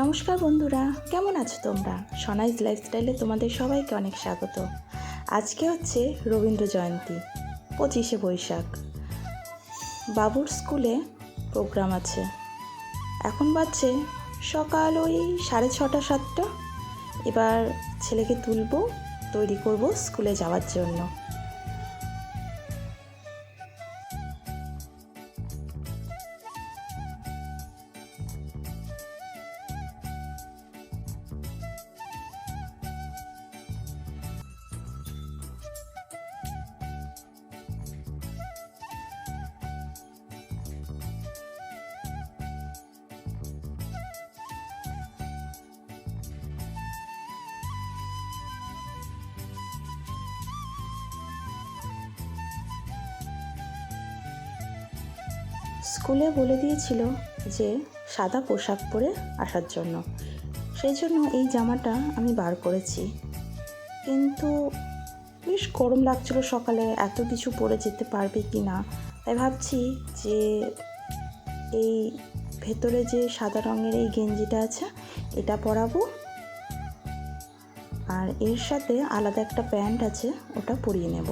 নমস্কার বন্ধুরা, কেমন আছো তোমরা? সনাইজ লাইফস্টাইলে তোমাদের সবাইকে অনেক স্বাগত। আজকে হচ্ছে রবীন্দ্র জয়ন্তী, 25শে বৈশাখ। বাবুর স্কুলে প্রোগ্রাম আছে। এখন বাজছে সকাল ওই 6:30 7টা। এবার ছেলেকে তুলবো, তৈরি করব স্কুলে যাওয়ার জন্য। স্কুলে বলে দিয়েছিল যে সাদা পোশাক পরে আসার জন্য, সেই জন্য এই জামাটা আমি বার করেছি। কিন্তু বেশ গরম লাগছিল সকালে, এত কিছু পরে যেতে পারবে কি না, তাই ভাবছি যে এই ভেতরে যে সাদা রঙের এই গেঞ্জিটা আছে এটা পরাবো, আর এর সাথে আলাদা একটা প্যান্ট আছে ওটা পরিয়ে নেব।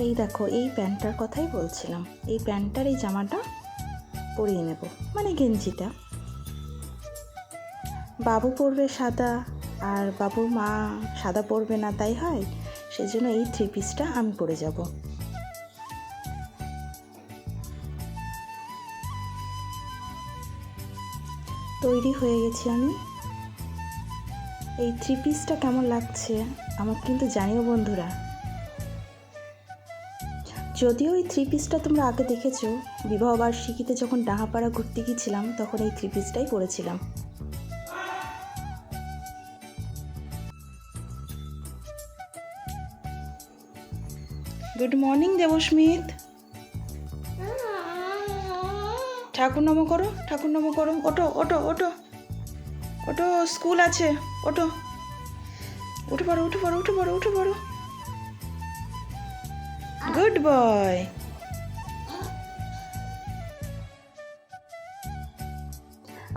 এই দেখো, এই প্যান্টটার কথাই বলছিলাম, এই প্যান্টটার এই জামাটা পরিয়ে নেব, মানে গেঞ্জিটা। বাবু পরবে সাদা, আর বাবুর মা সাদা পরবে না, তাই হয়, সেজন্য এই 3 পিসটা আমি পরে যাব। তৈরি হয়ে গেছি আমি। এই 3 পিসটা কেমন লাগছে আমাকে কিন্তু জানিও বন্ধুরা। যদিও এই 3 পিসটা তোমরা আগে দেখেছো, বিবাহবার্ষিকীতে যখন ডাহাপাড়া ঘুরতে গিয়েছিলাম তখন এই 3 পিসটাই পরেছিলাম। Good morning দেবস্মিত। ঠাকুর নমো করো, ঠাকুর নমো করো। ওটো ওটো ওটো ওটো, স্কুল আছে, ওটো, উঠে পড়ো উঠে পড়ো উঠে পড়ো উঠে পড়ো। Good boy.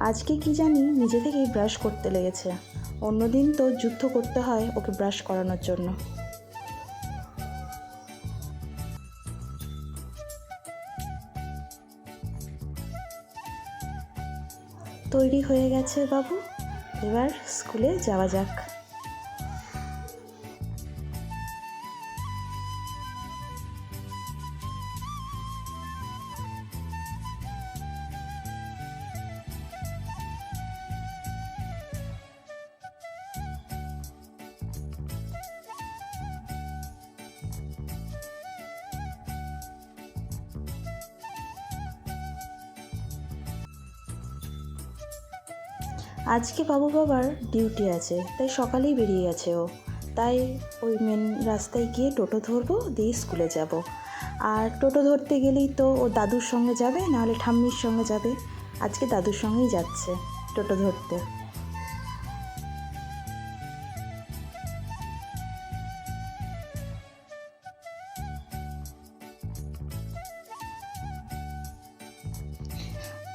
আজকে কি জানি নিজে থেকেই ব্রাশ করতে লেগেছে। অন্যদিন তো যুদ্ধ করতে হয় ওকে ব্রাশ করানোর জন্য। তৈরি হয়ে গেছে বাবু, এবার স্কুলে যাওয়া যাক। আজকে বাবু বাবার ডিউটি আছে, তাই সকালেই বেরিয়ে গেছে ও। তাই ওই মেন রাস্তায় গিয়ে টোটো ধরবো, দিয়ে স্কুলে যাব। আর টোটো ধরতে গেলেই তো ও দাদুর সঙ্গে যাবে, নাহলে ঠাম্মির সঙ্গে যাবে। আজকে দাদুর সঙ্গেই যাচ্ছে টোটো ধরতে।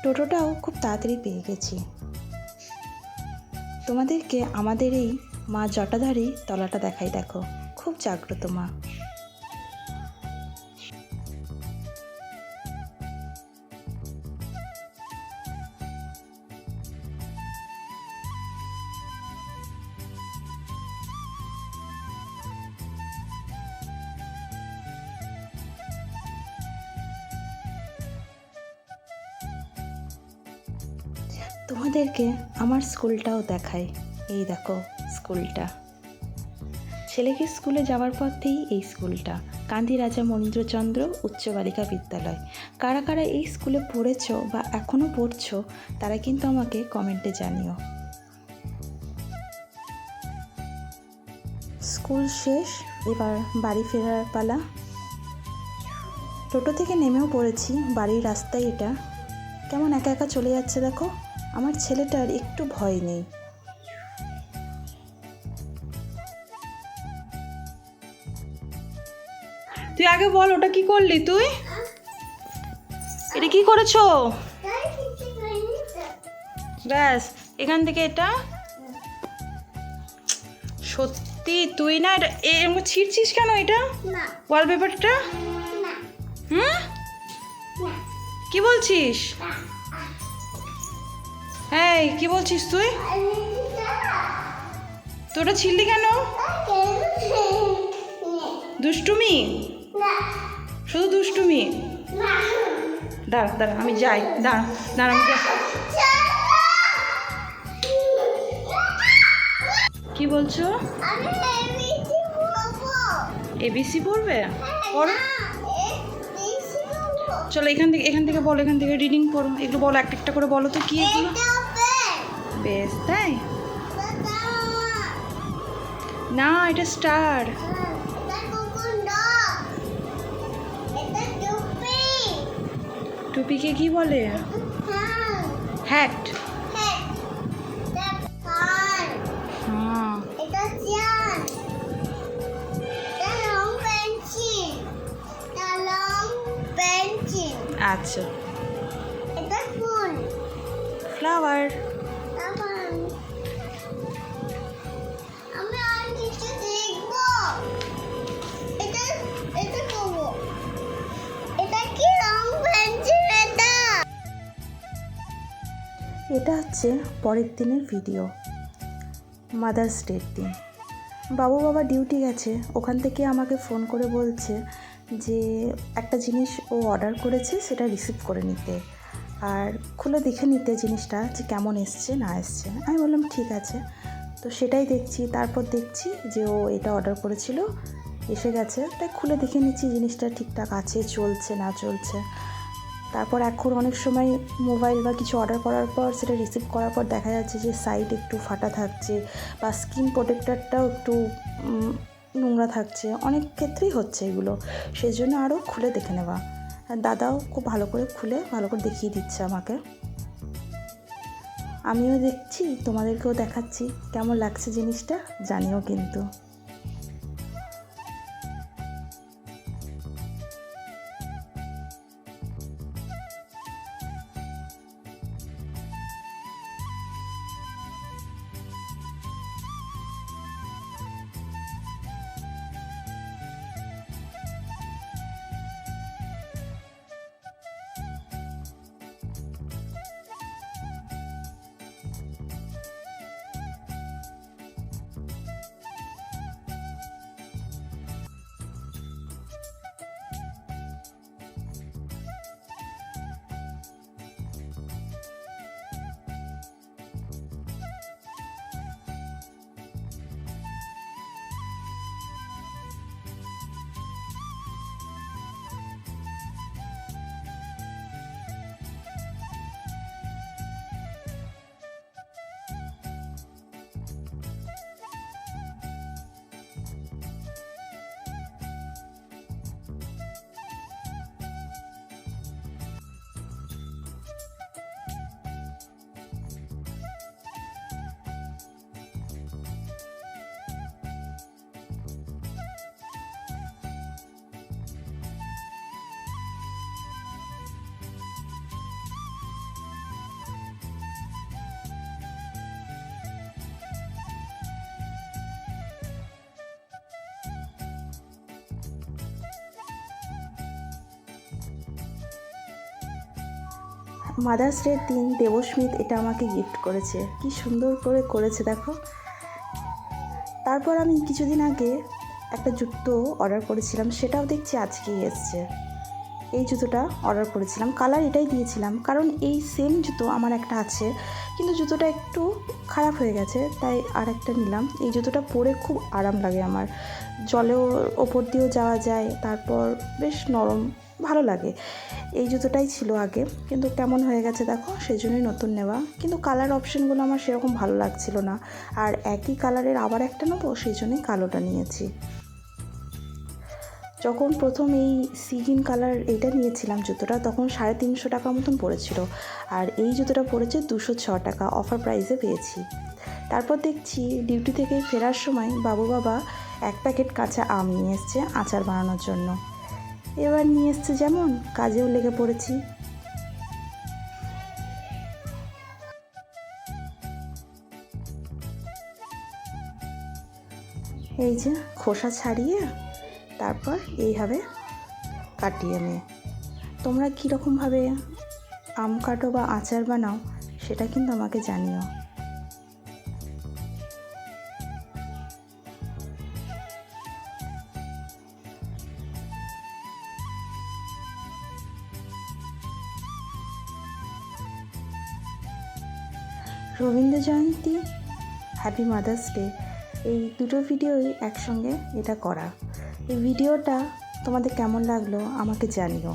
টোটোটাও খুব তাড়াতাড়ি পেয়ে গেছি। তোমাদেরকে আমাদের এই মা জটাধারী তলাটা দেখাই, দেখো, খুব জাগ্রত মা। তোমাদেরকে আমার স্কুলটাও দেখাই, এই দেখো স্কুলটা। ছেলেকে স্কুলে যাওয়ার পথেই এই স্কুলটা, কান্দি রাজা মনীন্দ্রচন্দ্র উচ্চ বালিকা বিদ্যালয়। কারা কারা এই স্কুলে পড়েছো বা এখনও পড়ছো তারা কিন্তু আমাকে কমেন্টে জানিও। স্কুল শেষ, এবার বাড়ি ফেরার পালা। টোটো থেকে নেমেও পড়েছি, বাড়ির রাস্তায় এটা। কেমন একা একা চলে যাচ্ছে দেখো। আমার ছেলেটার একটু ভয় নেই। তুই আগে বল, ওটা কি করলি তুই? এটা কি করেছো? ব্যাস, এখান থেকে এটা সত্যি তুই না এটা এরকম ছিঁড়ছিস কেন? এটা ওয়ালপেপারটা হুম কি বলছিস? এই কি বলছিস তুই? তোটা ছিঁড়লি কেন? দুষ্টুমি, শুধু দুষ্টুমি। দাঁড়া দাঁড়া আমি যাই, দাঁড়া দাঁড়া আমি যাই। কি বলছো? এবিসি পড়বে? পড়ো, চলো এখান থেকে বলো, এখান থেকে রিডিং পড়ো, এগুলো বলো, একটা একটা করে বলো তো কি এগুলো। বেশ, তাই না, এটা স্টার। টুপিকে কি বলে? হ্যাট। হ্যাঁ, আচ্ছা, ফ্লাওয়ার। এটা হচ্ছে পরের দিনের ভিডিও, মাদার্স ডের দিন। বাবা ডিউটি গেছে, ওখান থেকে আমাকে ফোন করে বলছে যে একটা জিনিস ও অর্ডার করেছে সেটা রিসিভ করে নিতে, আর খুলে দেখে নিতে জিনিসটা যে কেমন এসছে না এসছে। আমি বললাম ঠিক আছে, তো সেটাই দেখছি। তারপর দেখছি যে ও এটা অর্ডার করেছিল, এসে গেছে, তাই খুলে দেখে নিচ্ছি জিনিসটা ঠিকঠাক আছে, চলছে না চলছে। তারপর এখন অনেক সময় মোবাইল বা কিছু অর্ডার করার পর সেটা রিসিভ করার পর দেখা যাচ্ছে যে সাইড একটু ফাটা থাকছে বা স্ক্রিন প্রোটেক্টরটাও একটু নোংরা থাকছে, অনেক ক্ষেত্রেই হচ্ছে এগুলো। সেই জন্য আরও খুলে দেখে নেওয়া। দাদাও খুব ভালো করে খুলে ভালো করে দেখিয়ে দিচ্ছে আমাকে, আমিও দেখছি, তোমাদেরকেও দেখাচ্ছি। কেমন লাগছে জিনিসটা জানিও কিন্তু। মাদার্স ডের দিন দেবস্মিত এটা আমাকে গিফট করেছে, কি সুন্দর করে করেছে দেখো। তারপর আমি কিছুদিন আগে একটা জুতো অর্ডার করেছিলাম, সেটাও দেখছি আজকেই এসছে। এই জুতোটা অর্ডার করেছিলাম, কালার এটাই দিয়েছিলাম, কারণ এই সেম জুতো আমার একটা আছে, কিন্তু জুতোটা একটু খারাপ হয়ে গেছে, তাই আর একটা নিলাম। এই জুতোটা পরে খুব আরাম লাগে আমার, জলেও ওপর দিয়েও যাওয়া যায়, তারপর বেশ নরম, ভালো লাগে। এই জুতোটাই ছিল আগে, কিন্তু কেমন হয়ে গেছে দেখো, সেই জন্যই নতুন নেওয়া। কিন্তু কালার অপশানগুলো আমার সেরকম ভালো লাগছিল না, আর একই কালারের আবার একটা নেবো, সেই জন্যই কালোটা নিয়েছি। যখন প্রথম এই সিগিন কালার এটা নিয়েছিলাম জুতোটা, তখন 350 টাকা মতন পড়েছিল, আর এই জুতোটা পড়েছে 206 টাকা, অফার প্রাইসে পেয়েছি। তারপর দেখছি ডিউটি থেকে ফেরার সময় বাবা 1 প্যাকেট কাঁচা আম নিয়ে এসছে আচার বানানোর জন্য। এবার নিয়ে এসছে যেমন, কাজেও লেগে পড়েছি। এই যে খোসা ছাড়িয়ে তারপর এইভাবে কাটিয়ে নিয়ে, তোমরা কীরকমভাবে আম কাটো বা আচার বানাও সেটা কিন্তু আমাকে জানিও। Rabindra Jayanti, happy mother's day, এই দুটো ভিডিওই একসঙ্গে এটা করা। এই ভিডিওটা তোমাদের কেমন লাগলো আমাকে জানিও।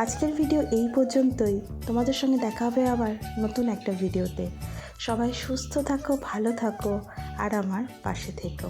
আজকের ভিডিও এই পর্যন্তই। তোমাদের সঙ্গে দেখা হবে আবার নতুন একটা ভিডিওতে। সবাই সুস্থ থাকো, ভালো থাকো, আর আমার পাশে থেকো।